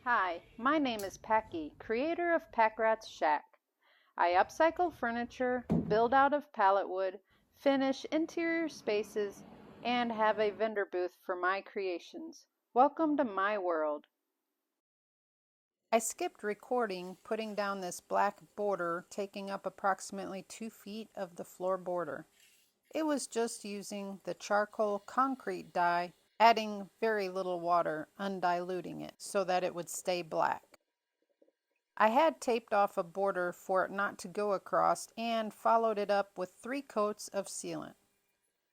Hi, my name is Packy, creator of Pack Rat's Shack. I upcycle furniture, build out of pallet wood, finish interior spaces, and have a vendor booth for my creations. Welcome to my world. I skipped recording putting down this black border taking up approximately 2 feet of the floor border. It was just using the charcoal concrete dye, adding very little water, undiluting it so that it would stay black. I had taped off a border for it not to go across and followed it up with 3 coats of sealant.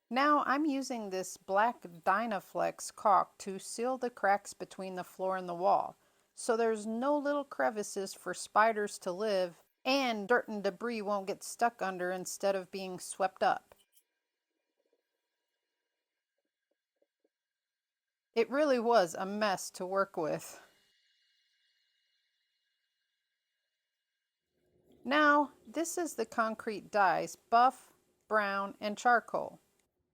Now I'm using this black Dynaflex caulk to seal the cracks between the floor and the wall, so there's no little crevices for spiders to live and dirt and debris won't get stuck under instead of being swept up. It really was a mess to work with. Now, this is the concrete dyes, buff, brown, and charcoal.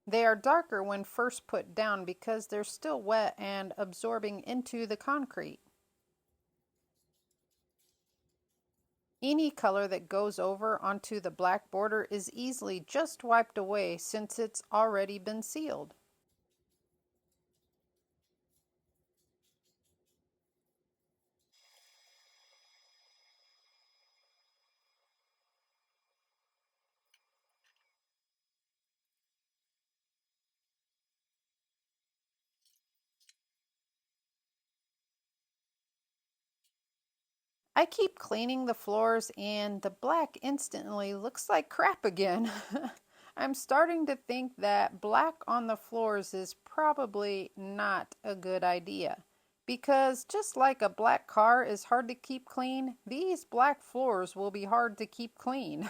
They are darker when first put down because they're still wet and absorbing into the concrete. Any color that goes over onto the black border is easily just wiped away since it's already been sealed. I keep cleaning the floors and the black instantly looks like crap again. I'm starting to think that black on the floors is probably not a good idea. Because just like a black car is hard to keep clean, these black floors will be hard to keep clean.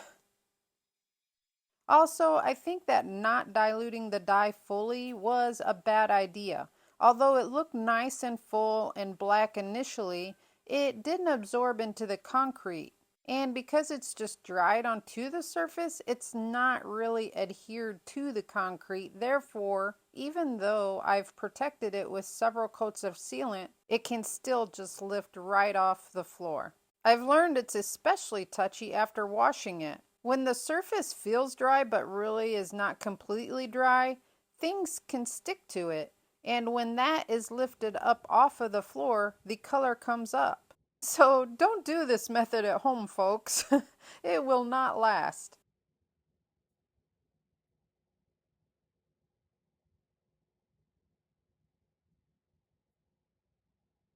Also, I think that not diluting the dye fully was a bad idea. Although it looked nice and full and black initially, it didn't absorb into the concrete. And because it's just dried onto the surface, it's not really adhered to the concrete. Therefore, even though I've protected it with several coats of sealant, it can still just lift right off the floor. I've learned it's especially touchy after washing it. When the surface feels dry but really is not completely dry, things can stick to it. And when that is lifted up off of the floor, the color comes up. So don't do this method at home, folks. It will not last.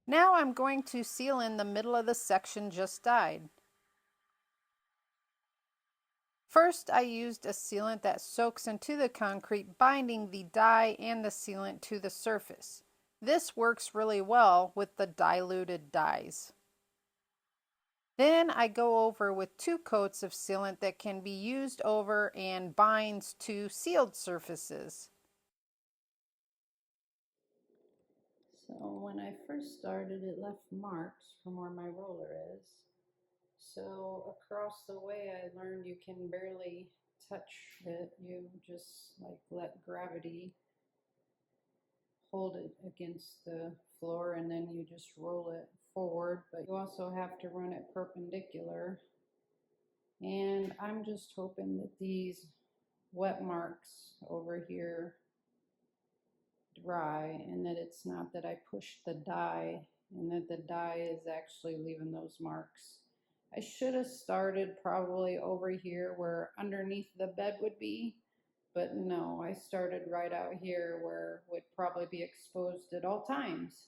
Now I'm going to seal in the middle of the section just dyed. First, I used a sealant that soaks into the concrete, binding the dye and the sealant to the surface. This works really well with the diluted dyes. Then I go over with 2 coats of sealant that can be used over and binds to sealed surfaces. So when I first started, it left marks from where my roller is. So across the way, I learned you can barely touch it. You just like let gravity hold it against the floor and then you just roll it forward. But you also have to run it perpendicular. And I'm just hoping that these wet marks over here dry and that it's not that I pushed the dye and that the dye is actually leaving those marks. I should have started probably over here where underneath the bed would be, but no, I started right out here where it would probably be exposed at all times.